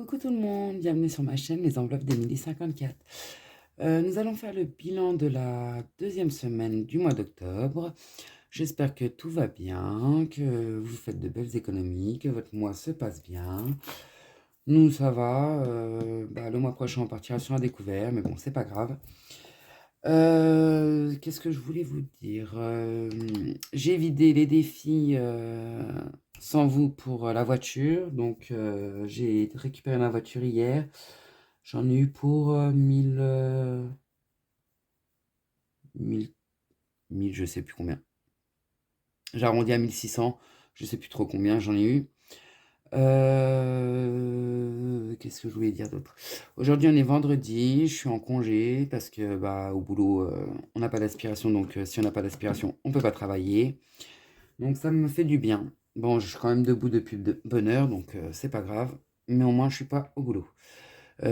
Coucou tout le monde, bienvenue sur ma chaîne Les Enveloppes d'Emilie 54. Nous allons faire le bilan de la deuxième semaine du mois d'octobre. J'espère que tout va bien, que vous faites de belles économies, que votre mois se passe bien. Nous, ça va. Le mois prochain, on partira sur un découvert, mais bon, c'est pas grave. Qu'est-ce que je voulais vous dire? J'ai vidé les défis sans vous pour la voiture. Donc, j'ai récupéré ma voiture hier. J'en ai eu pour 1000, 1000, je sais plus combien. J'ai arrondi à 1600, je sais plus trop combien j'en ai eu. Qu'est-ce que je voulais dire d'autre? Aujourd'hui, on est vendredi, je suis en congé parce que au boulot, on n'a pas d'aspiration. Donc, si on n'a pas d'aspiration, on peut pas travailler. Donc, ça me fait du bien. Bon, je suis quand même debout depuis de bonne heure, donc c'est pas grave. Mais au moins, je suis pas au boulot.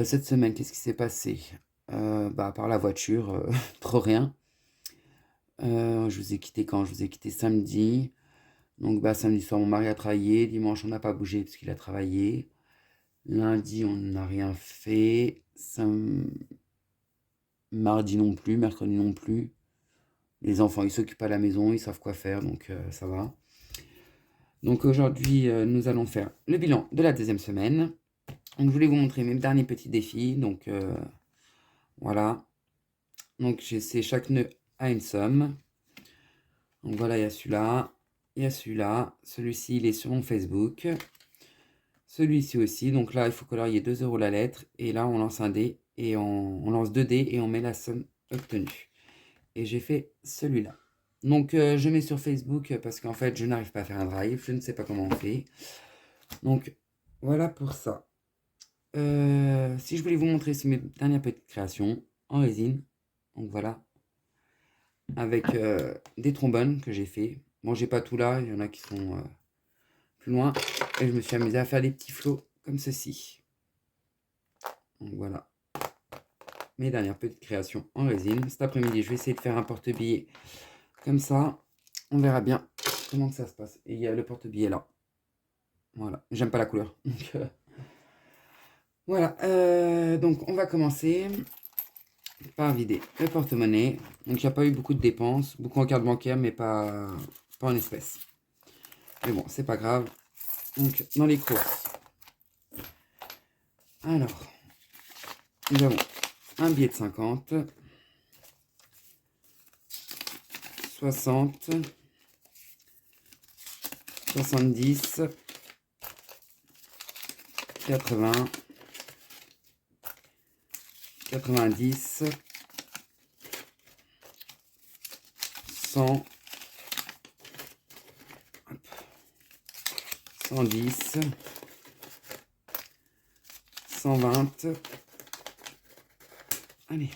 Cette semaine, qu'est-ce qui s'est passé? À part la voiture, trop rien. Je vous ai quitté quand? Je vous ai quitté samedi. Donc, samedi soir, mon mari a travaillé. Dimanche, on n'a pas bougé parce qu'il a travaillé. Lundi, on n'a rien fait. Mardi non plus, mercredi non plus. Les enfants, ils s'occupent à la maison, ils savent quoi faire, donc ça va. Donc aujourd'hui, nous allons faire le bilan de la deuxième semaine. Donc je voulais vous montrer mes derniers petits défis. Donc voilà. Donc c'est chaque nœud a une somme. Donc voilà, il y a celui-là, il y a celui-là. Celui-ci, il est sur mon Facebook. Celui-ci aussi. Donc là, il faut colorier 2 € la lettre. Et là, on lance un dé et on lance 2 dés et on met la somme obtenue. Et j'ai fait celui-là. Donc je mets sur Facebook parce qu'en fait, je n'arrive pas à faire un drive. Je ne sais pas comment on fait. Donc voilà pour ça. Si je voulais vous montrer, c'est mes dernières petites créations en résine. Donc voilà. Avec des trombones que j'ai fait. Bon, j'ai pas tout là, il y en a qui sont plus loin. Et je me suis amusé à faire des petits flots comme ceci. Donc voilà. Mes dernières petites créations en résine. Cet après-midi, je vais essayer de faire un porte-billets comme ça. On verra bien comment que ça se passe. Et il y a le porte-billets là. Voilà. J'aime pas la couleur. Donc, voilà. Donc on va commencer par vider le porte-monnaie. Donc il n'y a pas eu beaucoup de dépenses. Beaucoup en carte bancaire, mais pas en espèces. Mais bon, c'est pas grave. Donc dans les courses. Alors, nous avons un billet de 50. 60. 70. 80. 90. 100. 110. 120. Allez.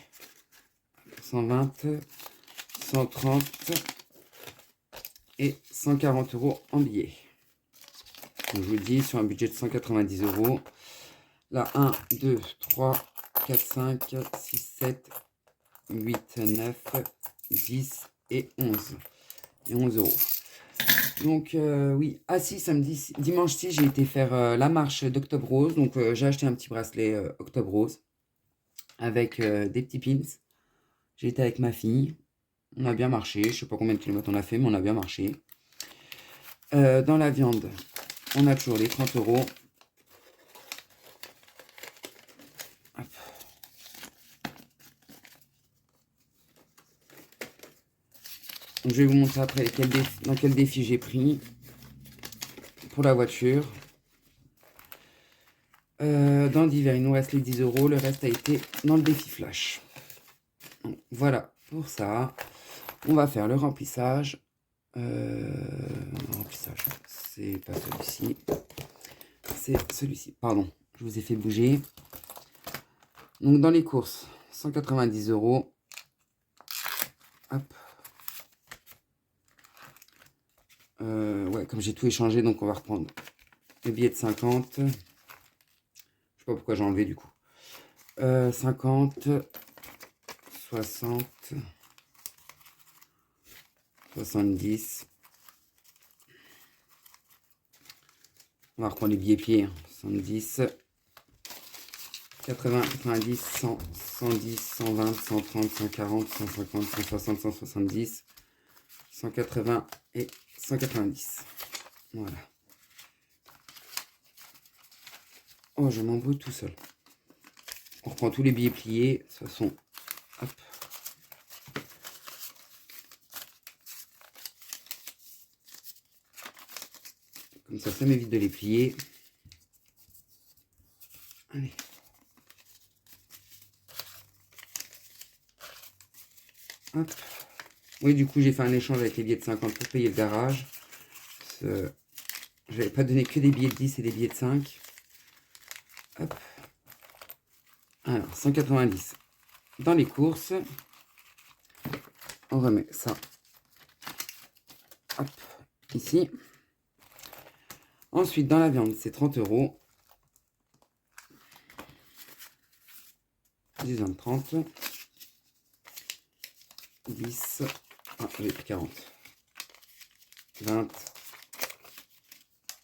120. 130. Et 140 € en billets. Donc je vous le dis, sur un budget de 190 €. Là, 1, 2, 3, 4, 5, 6, 7, 8, 9, 10 et 11. Et 11 €. Donc oui, si, samedi, dimanche 6, j'ai été faire la marche d'Octobre Rose. Donc j'ai acheté un petit bracelet Octobre Rose avec des petits pins. J'ai été avec ma fille. On a bien marché. Je sais pas combien de kilomètres on a fait, mais on a bien marché. Dans la viande, on a toujours les 30 €. Hop. Donc, je vais vous montrer après dans quel défi j'ai pris pour la voiture. Dans d'hiver, il nous reste les 10 €. Le reste a été dans le défi flash. Donc, voilà pour ça. On va faire le remplissage. Remplissage, c'est pas celui-ci. C'est celui-ci. Pardon, je vous ai fait bouger. Donc dans les courses, 190 €. Hop. Ouais, comme j'ai tout échangé, donc on va reprendre le billet de 50. Je sais pas pourquoi j'ai enlevé du coup. 50, 60, 70. On va reprendre les billets pieds. 70, 80, 90, 100, 110, 120, 130, 140, 150, 160, 170, 180 et 190. Voilà. Oh, je m'embrouille tout seul. On reprend tous les billets pliés. De toute façon, hop. Comme ça m'évite de les plier. Allez. Hop. Oui, du coup, j'ai fait un échange avec les billets de 50 pour payer le garage. Je n'avais pas donné que des billets de 10 et des billets de 5. Hop. Alors, 190. Dans les courses, on remet ça. Hop. Ici. Ensuite, dans la viande, c'est 30 €. 10, 20, 30. 10. Ah, j'ai pris 40. 20.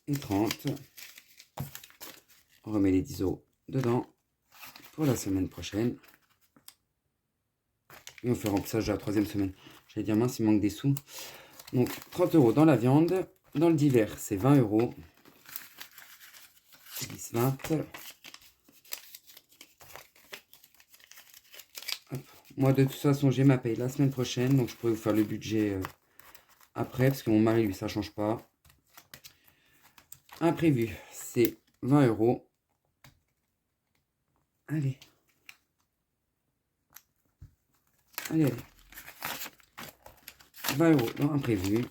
Et 30. On remet les 10 € dedans pour la semaine prochaine. Et on fait le remplissage de la 3e semaine. J'allais dire, mince, il manque des sous. Donc, 30 € dans la viande. Dans le divers, c'est 20 €. 10, 20. Hop. Moi, de toute façon, j'ai ma paye la semaine prochaine. Donc, je pourrais vous faire le budget après. Parce que mon mari, lui, ça ne change pas. Imprévu, c'est 20 €. Allez. Allez, allez. 20 € dans imprévu.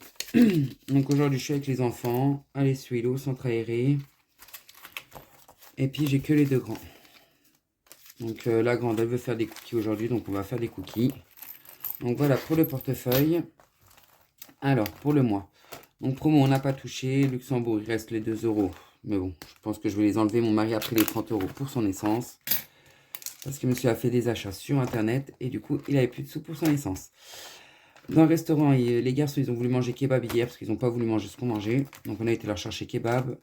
Donc aujourd'hui, je suis avec les enfants. Allez, l'eau, centre aéré. Et puis, j'ai que les 2 grands. Donc la grande, elle veut faire des cookies aujourd'hui. Donc on va faire des cookies. Donc voilà pour le portefeuille. Alors, pour le mois. Donc promo, on n'a pas touché. Luxembourg, il reste les 2 €. Mais bon, je pense que je vais les enlever. Mon mari a pris les 30 € pour son essence. Parce que monsieur a fait des achats sur Internet. Et du coup, il n'avait plus de sous pour son essence. Dans le restaurant, les garçons, ils ont voulu manger kebab hier parce qu'ils n'ont pas voulu manger ce qu'on mangeait. Donc, on a été leur chercher kebab.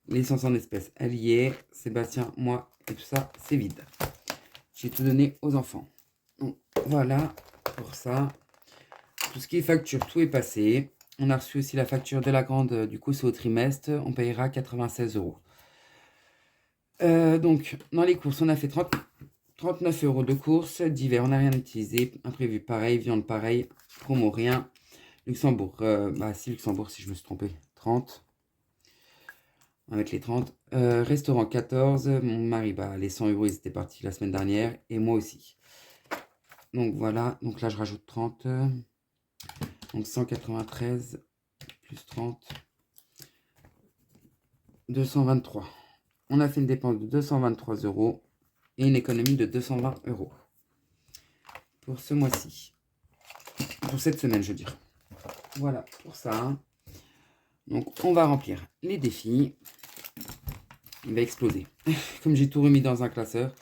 L'essence en espèces, elle y est. Sébastien, moi et tout ça, c'est vide. J'ai tout donné aux enfants. Donc, voilà pour ça. Tout ce qui est facture, tout est passé. On a reçu aussi la facture de la grande. Du coup, c'est au trimestre. On payera 96 €. Donc, dans les courses, on a fait 39 € de courses. Divers, on n'a rien utilisé. Imprévu, pareil. Viande, pareil. Promo, rien. Luxembourg, si Luxembourg, si je me suis trompé. 30. On va mettre les 30. Restaurant, 14. Mon mari, les 100 €, ils étaient partis la semaine dernière. Et moi aussi. Donc, voilà. Donc là, je rajoute 30. Donc, 193 plus 30. 223. On a fait une dépense de 223 € et une économie de 220 € pour ce mois-ci. Pour cette semaine, je veux dire. Voilà pour ça. Donc, on va remplir les défis. Il va exploser. Comme j'ai tout remis dans un classeur.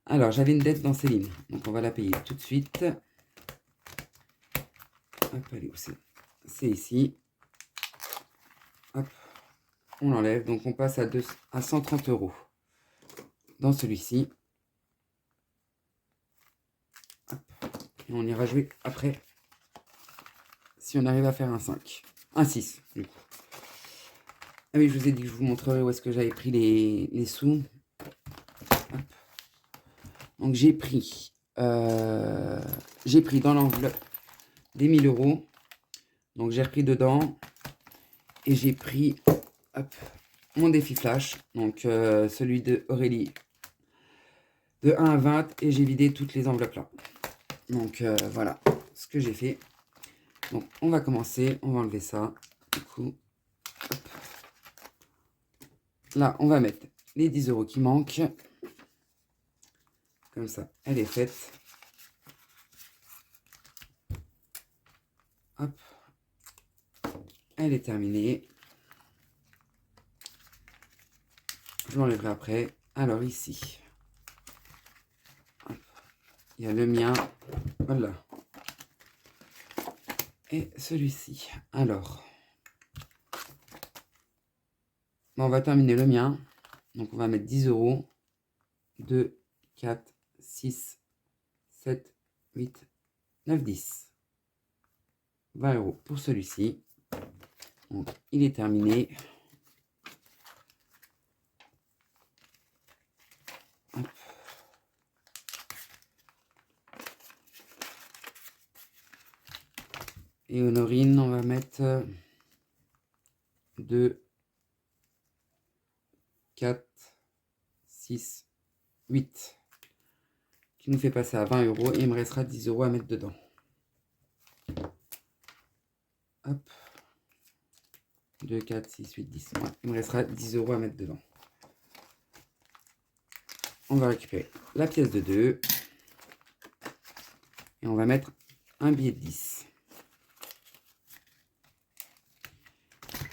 Alors, j'avais une dette dans Céline. Donc, on va la payer tout de suite. Hop, allez, où c'est? C'est ici. Hop, on l'enlève. Donc, on passe à 130 € dans celui-ci. Et on ira jouer après. Si on arrive à faire un 5. Un 6, du coup. Ah oui, je vous ai dit que je vous montrerai où est-ce que j'avais pris les sous. Hop. Donc, j'ai pris dans l'enveloppe des 1000 €. Donc, j'ai repris dedans. Et j'ai pris mon défi flash. Donc, celui de Aurélie. De 1 à 20. Et j'ai vidé toutes les enveloppes là. Donc, voilà ce que j'ai fait. Donc, on va commencer. On va enlever ça. Du coup, hop. Là, on va mettre les 10 € qui manquent. Comme ça, elle est faite. Hop. Elle est terminée. Je l'enlèverai après. Alors, ici, hop. Il y a le mien. Voilà. Et celui-ci. Alors, on va terminer le mien. Donc, on va mettre 10 €. 2, 4, 6, 7, 8, 9, 10. 20 € pour celui-ci. Donc, il est terminé. Hop. Et Honorine, on va mettre 2, 4, 6, 8. Qui nous fait passer à 20 € et il me restera 10 € à mettre dedans. Hop. 2, 4, 6, 8, 10. Ouais, il me restera 10 € à mettre dedans. On va récupérer la pièce de 2. Et on va mettre un billet de 10.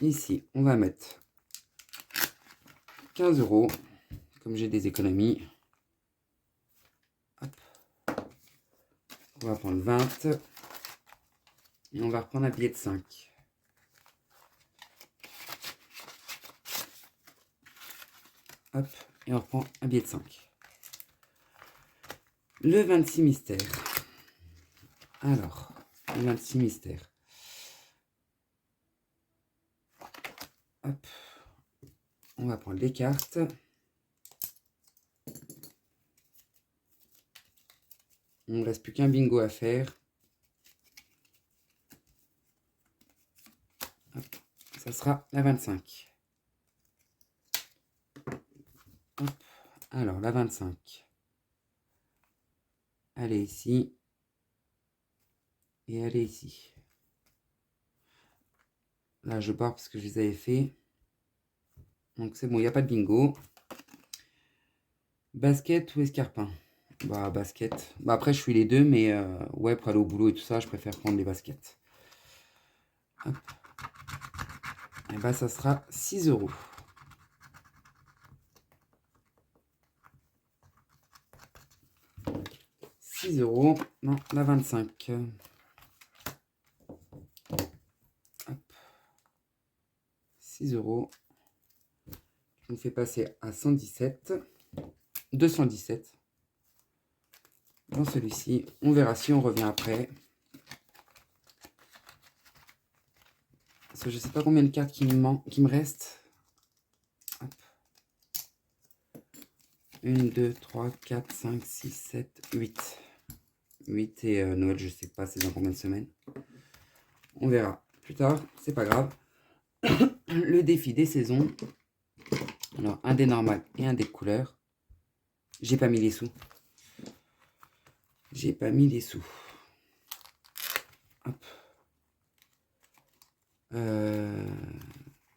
Ici, on va mettre 15 €. Comme j'ai des économies. Hop. On va prendre 20. Et on va reprendre un billet de 5. Hop. Et on reprend un billet de 5. Le 26 mystère. Alors, le 26 mystère. Hop. On va prendre les cartes. Il ne reste plus qu'un bingo à faire. Hop. Ça sera la 25. Hop. Alors, la 25. Elle est ici. Et elle est ici. Là, je pars parce que je les avais fait. Donc, c'est bon, il n'y a pas de bingo. Basket ou escarpin? Bah, basket. Bah, après, je suis les deux, mais ouais, pour aller au boulot et tout ça, je préfère prendre les baskets. Hop. Et bah, ça sera 6 €. Non, la 25. Hop. 6 €. Je me fais passer à 117. 217. Dans celui-ci, on verra si on revient après. Parce que je sais pas combien de cartes qui me restent. Hop. 1, 2, 3, 4, 5, 6, 7, 8. 8 et Noël, je sais pas, c'est dans combien de semaines. On verra plus tard, c'est pas grave. Le défi des saisons. Alors, un dé normal et un dé de couleur. J'ai pas mis les sous. J'ai pas mis les sous. Hop.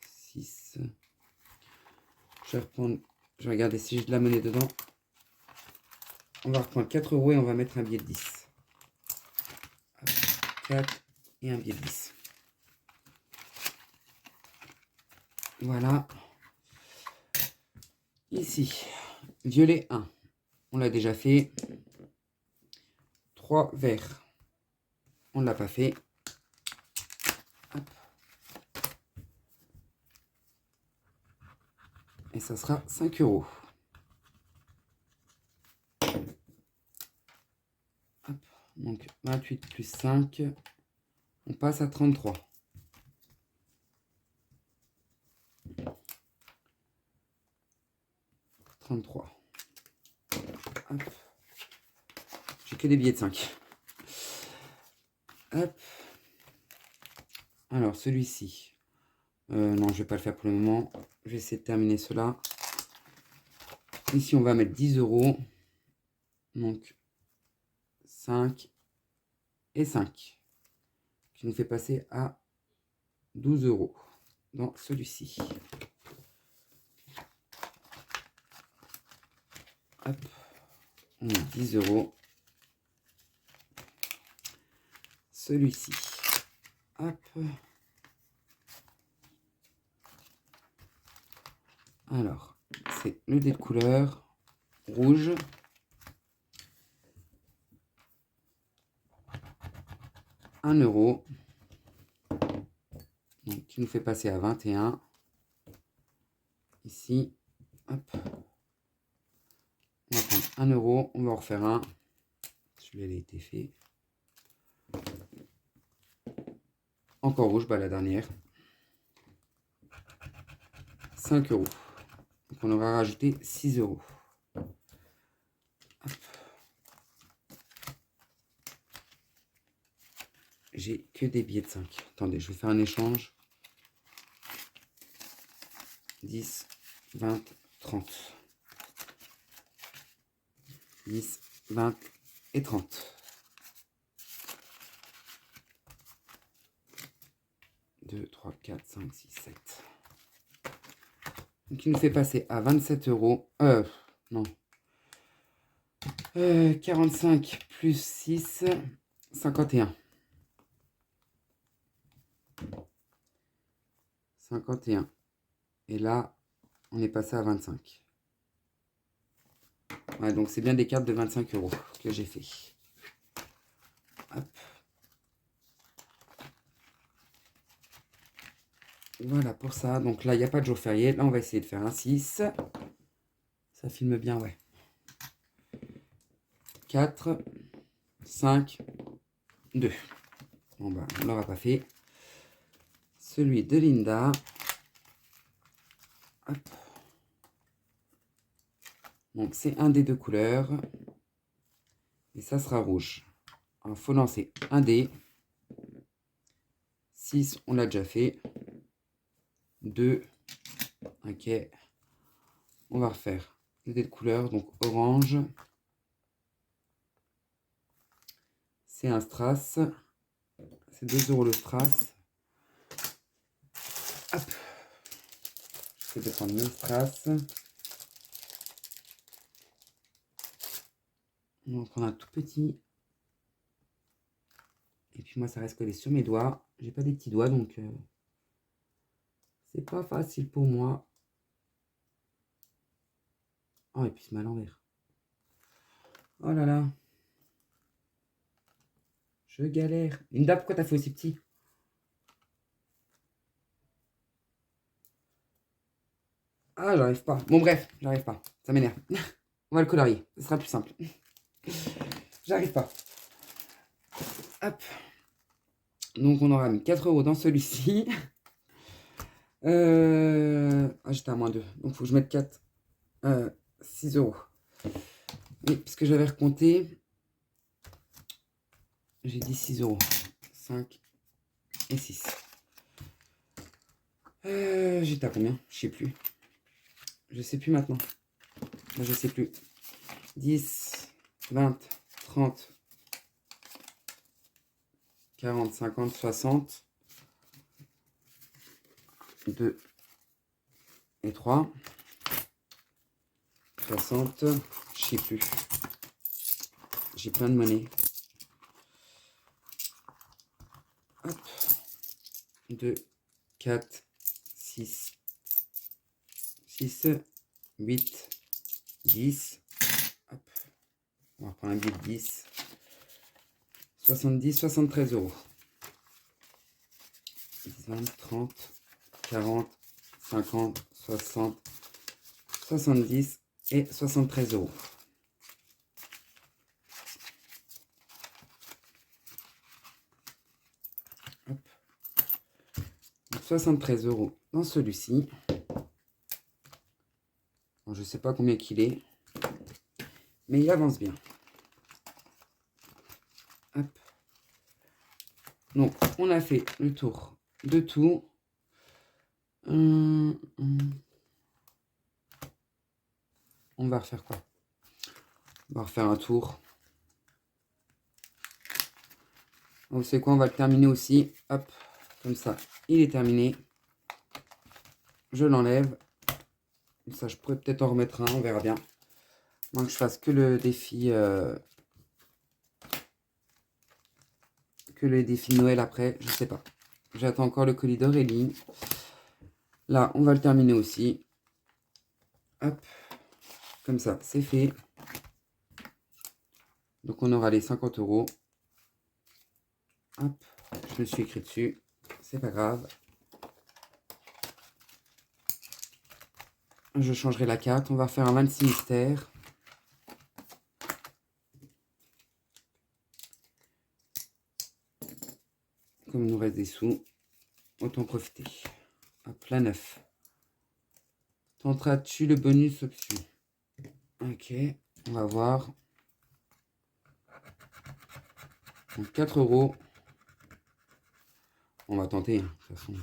6. Je vais reprendre. Je vais regarder si j'ai de la monnaie dedans. On va reprendre 4 € et on va mettre un billet de 10. Hop. 4 et un billet de 10. Voilà. Ici, violet 1. On l'a déjà fait. 3 verts. On ne l'a pas fait. Hop. Et ça sera 5 €. Hop. Donc 28 plus 5. On passe à 33. Hop. J'ai que des billets de 5. Hop. Alors, celui-ci. Non, je vais pas le faire pour le moment. Je vais essayer de terminer cela. Ici, on va mettre 10 €. Donc, 5 et 5. Qui nous fait passer à 12 € dans celui-ci. Hop. On a 10 €. Celui-ci. Hop. Alors, c'est le dé de couleur rouge. €1. Donc, qui nous fait passer à 21. Ici. Hop. On va 1 euro. On va en refaire un. Celui-là, il a été fait. Encore rouge, bah la dernière. 5 euros. Donc on aura rajouté 6 euros. J'ai que des billets de 5. Attendez, je vais faire un échange. 10, 20, 30. 10, 20 et 30. 2, 3, 4, 5, 6, 7. Donc il nous fait passer à 27 euros. Non. 45 plus 6, 51. 51. Et là, on est passé à 25. Ouais, donc c'est bien des cartes de 25 euros que j'ai fait. Hop. Voilà pour ça. Donc là, il n'y a pas de jour férié. Là, on va essayer de faire un 6. Ça filme bien, ouais. 4, 5, 2. Bon, bah, on ne l'aura pas fait. Celui de Linda. Hop. Donc, c'est un dé de couleur. Et ça sera rouge. Alors, il faut lancer un dé. 6, on l'a déjà fait. 2. Ok. On va refaire le dé de couleur. Donc, orange. C'est un strass. C'est 2 euros le strass. Hop. J'essaie de prendre le strass. On va prendre un tout petit. Et puis moi, ça reste collé sur mes doigts. J'ai pas des petits doigts, donc c'est pas facile pour moi. Oh, et puis il se met à l'envers. Oh là là. Je galère. Linda, pourquoi t'as fait aussi petit? Ah, j'arrive pas. Bon, bref, j'arrive pas. Ça m'énerve. On va le colorier. Ce sera plus simple. J'arrive pas. Hop. Donc, on aura mis 4 euros dans celui-ci. Ah, j'étais à moins 2. Donc, il faut que je mette 4. 6 euros. Oui, puisque j'avais recompté. J'ai dit 6 euros. 5 et 6. J'étais à combien? Je sais plus. Je sais plus maintenant. Là, je sais plus. 10, 20, 30, 40, 50, 60. 2 et 3. 60. Je sais plus. J'ai plein de monnaie. Hop. 2, 4, 6, 6, 8, 10. Hop. On va prendre un billet de 10. 70, 73 euros. 10, 20, 30, 40, 50, 60, 70 et 73 euros. Hop. 73 euros dans celui-ci. Bon, je ne sais pas combien qu'il est, mais il avance bien. Hop. Donc, on a fait le tour de tout. On va refaire quoi? On va refaire un tour. Vous savez quoi? On va le terminer aussi. Hop, comme ça, il est terminé. Je l'enlève. Ça, je pourrais peut-être en remettre un, on verra bien. Moi, que je fasse que le défi... que le défi de Noël après, je sais pas. J'attends encore le colis d'Aurélie. Là, on va le terminer aussi. Hop, comme ça, c'est fait. Donc, on aura les 50 euros. Hop, je me suis écrit dessus. C'est pas grave. Je changerai la carte. On va faire un 26 mystères. comme il nous reste des sous, autant profiter. Hop, la 9. Tenteras-tu le bonus option? Ok, on va voir. Donc 4 euros. On va tenter, hein, de toute façon.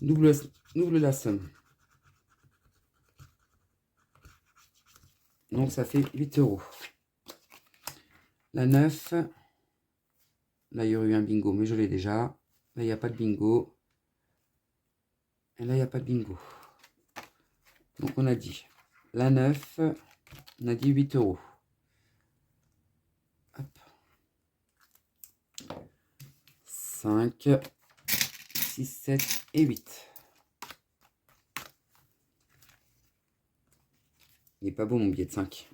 Double la somme. Donc ça fait 8 euros. La 9. Là, il y aurait eu un bingo, mais je l'ai déjà. Là, il n'y a pas de bingo. Et là, il n'y a pas de bingo. Donc, on a dit la 9. On a dit 8 euros. Hop. 5, 6, 7 et 8. Il n'est pas beau, mon billet de 5.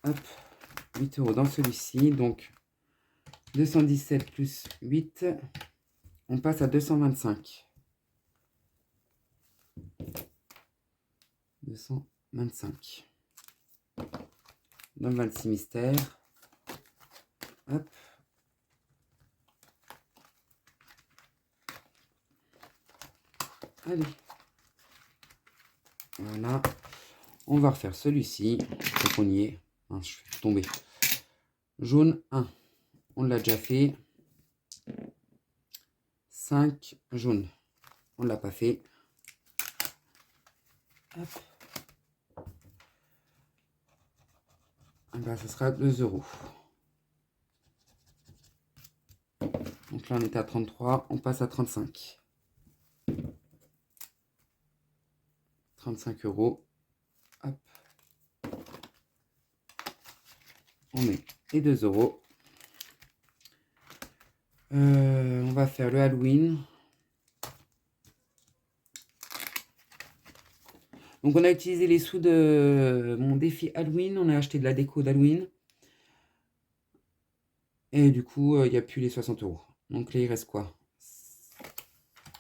Hop. 8 euros dans celui-ci. Donc, 217 plus 8. On passe à 225. 225. Dans le 26 mystères. Hop. Allez. Voilà. On va refaire celui-ci. Donc on y est. Hein, je fais tomber. Jaune 1. On l'a déjà fait. 5 jaune. On ne l'a pas fait. Hop. Et ben, ça sera 2 euros. Donc là, on était à 33. On passe à 35. 35 euros. Hop. On met les 2 euros. On va faire le Halloween. Donc, on a utilisé les sous de mon défi Halloween. On a acheté de la déco d'Halloween. Et du coup, il n'y a plus les 60 euros. Donc là, il reste quoi?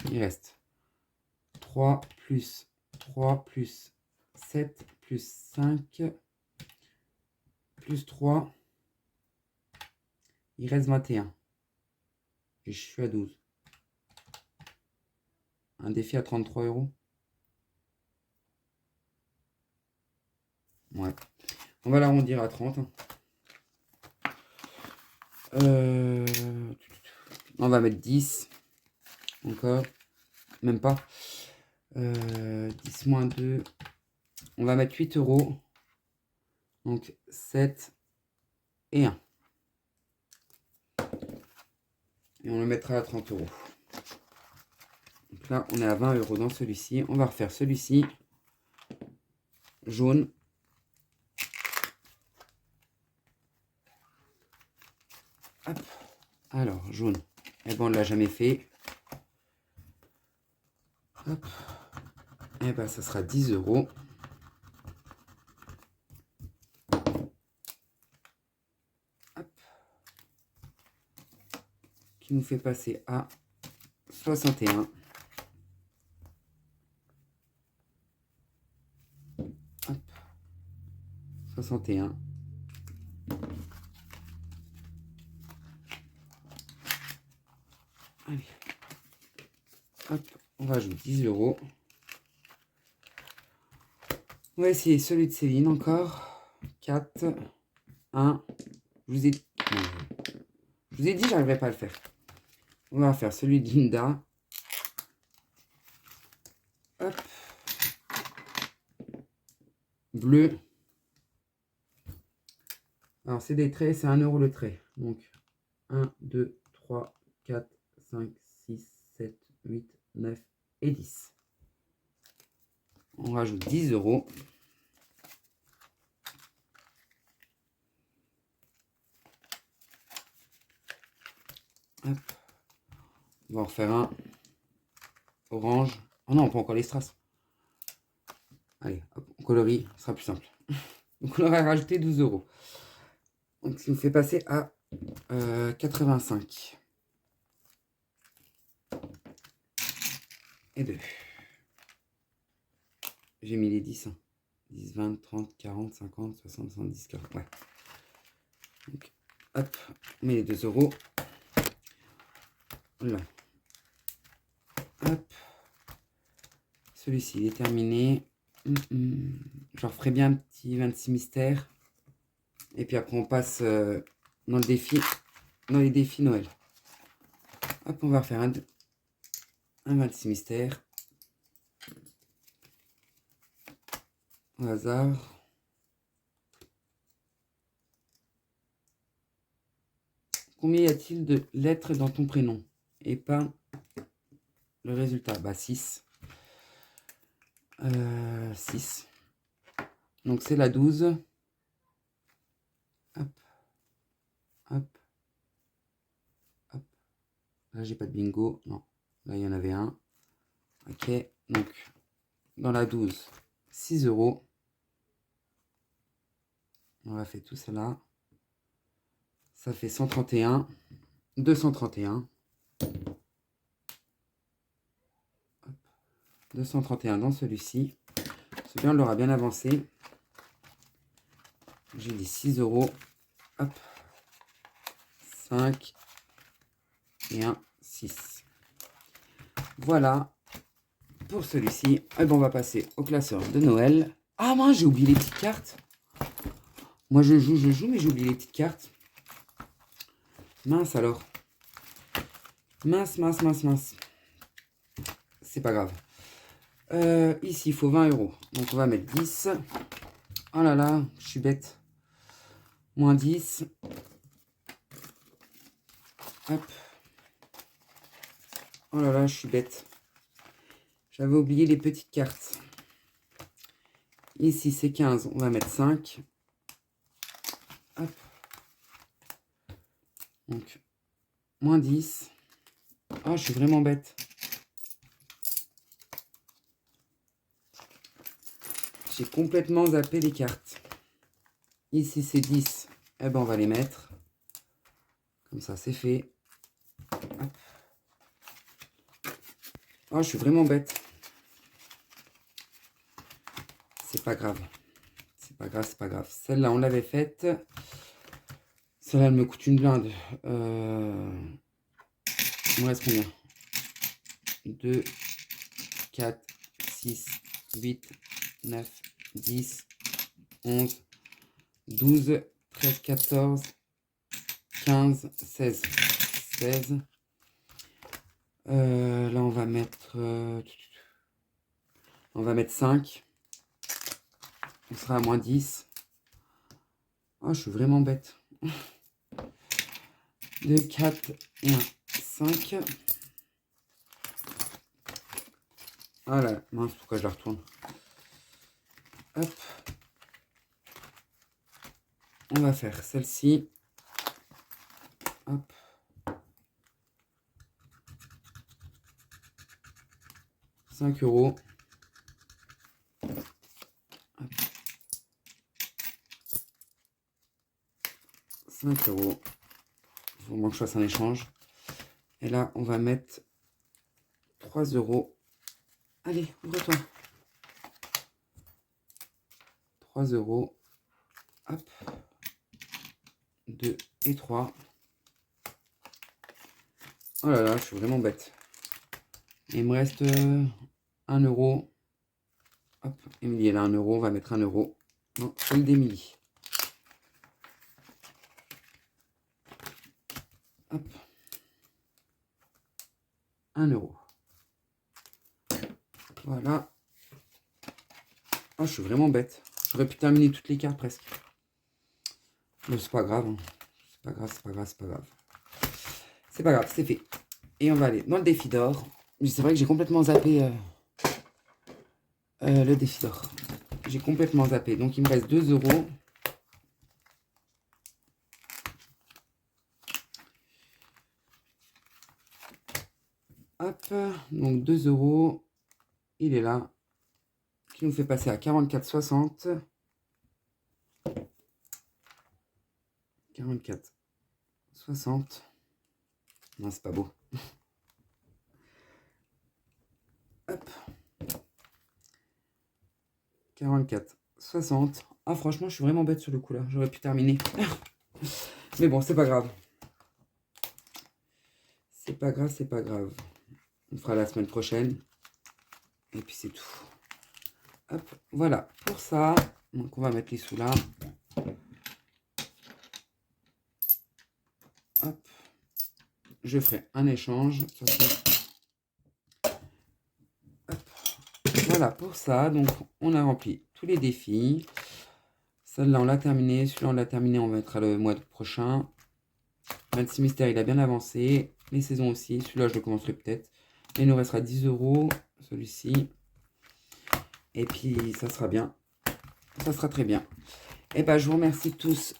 Il reste 3 plus 3 plus 7 plus 5 plus 3. Il reste 21. Et je suis à 12. Un défi à 33 euros. Ouais. On va l'arrondir à 30. On va mettre 10. Encore. Même pas. 10 moins 2. On va mettre 8 euros. Donc 7 et 1. Et on le mettra à 30 euros. Donc là, on est à 20 euros dans celui-ci. On va refaire celui-ci. Jaune. Hop. Alors, jaune. Eh ben, on ne l'a jamais fait. Hop. Eh ben, ça sera 10 euros. Hop. Qui nous fait passer à 61. Hop. 61. Allez. Hop. On rajoute 10 euros. On va essayer celui de Céline encore. 4, 1. Je vous ai dit, j'arriverai pas à le faire. On va faire celui de Linda. Hop. Bleu. Alors, c'est des traits, c'est 1 euro le trait. Donc, 1, 2, 3, 4, 5, 6, 7, 8, 9 et 10. On rajoute 10 euros. Hop. On va en refaire un. Orange. Oh non, pas encore les strass. Allez, hop, on colorie, ce sera plus simple. Donc on aurait rajouté 12 euros. Donc ça nous fait passer à 85. Et 2. J'ai mis les 10. Hein. 10, 20, 30, 40, 50, 60, 70, 40. Ouais. Donc, Hop, on met les 2 euros. Là. Hop. Celui-ci, il est terminé. Je referai bien un petit 26 mystères. Et puis après, on passe dans le défi, dans les défis Noël. Hop, on va refaire un 26 mystères. Au hasard. Combien y a-t-il de lettres dans ton prénom? Et pas le résultat. Bah 6. 6. Donc c'est la 12. Hop. Hop. Hop. Là, j'ai pas de bingo. Non. Là, il y en avait un. Ok. Donc, dans la 12, 6 euros. On va faire tout cela. Ça fait 131. 231. Hop. 231 dans celui-ci. Celui-là, on l'aura bien avancé. J'ai dit 6 euros. Hop. 5 et 1, 6. Voilà pour celui-ci. Et bon, on va passer au classeur de Noël. Ah mince, j'ai oublié les petites cartes. Moi je joue, mais j'ai oublié les petites cartes. Mince alors. Mince. C'est pas grave. Ici, il faut 20 euros. Donc on va mettre 10. Oh là là, je suis bête. Moins 10. Hop. Oh là là, je suis bête. J'avais oublié les petites cartes. Ici, c'est 15. On va mettre 5. Hop. Donc, moins 10. Oh, je suis vraiment bête. J'ai complètement zappé les cartes. Ici, c'est 10. Eh ben, on va les mettre. Comme ça, c'est fait. Hop. Oh, je suis vraiment bête. C'est pas grave. C'est pas grave, c'est pas grave. Celle-là, on l'avait faite. Celle-là, elle me coûte une blinde. Il me reste combien? 2, 4, 6, 8, 9, 10, 11, 12, 13, 14, 15, 16. 16. Là, on va mettre 5. On sera à moins 10. Oh, je suis vraiment bête. 2, 4 et 1, 5. Ah là, mince, pourquoi je la retourne? Hop. On va faire celle-ci. Hop. €5. Hop. 5 €. Il faut vraiment que je fasse un échange. Et là, on va mettre 3 €. Allez, ouvre-toi. 3 €. Hop. 2 et 3. Oh là là, je suis vraiment bête. Il me reste 1 €. Hop, Émilie, elle a 1 €. On va mettre 1 €. Non, celle d'Émilie. Hop. 1 €. Voilà. Oh, je suis vraiment bête. J'aurais pu terminer toutes les cartes presque. Mais c'est pas grave. Hein. C'est pas grave, c'est pas grave, c'est pas grave. C'est pas grave, c'est fait. Et on va aller dans le défi d'or. Mais c'est vrai que j'ai complètement zappé le défi d'or. J'ai complètement zappé. Donc il me reste 2 €. Hop, donc 2 €. Il est là. Qui nous fait passer à 44,60. 44,60. Non, c'est pas beau. Hop. 44,60. Ah, franchement, je suis vraiment bête sur le coup là. J'aurais pu terminer. Mais bon, c'est pas grave. C'est pas grave, c'est pas grave. On fera la semaine prochaine. Et puis c'est tout. Hop, voilà, pour ça. Donc on va mettre les sous là. Hop. Je ferai un échange. Hop. Voilà pour ça. Donc on a rempli tous les défis. Celle-là on l'a terminé. Celui-là on l'a terminé. On mettra le mois prochain. 26 mystères, il a bien avancé. Les saisons aussi. Celui-là je le commencerai peut-être. Il nous restera 10 €. Celui-ci. Et puis ça sera bien. Ça sera très bien. Et ben je vous remercie tous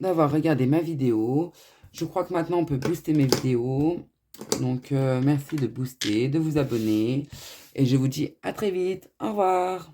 d'avoir regardé ma vidéo. Je crois que maintenant on peut booster mes vidéos. Donc merci de booster, de vous abonner. Et je vous dis à très vite. Au revoir.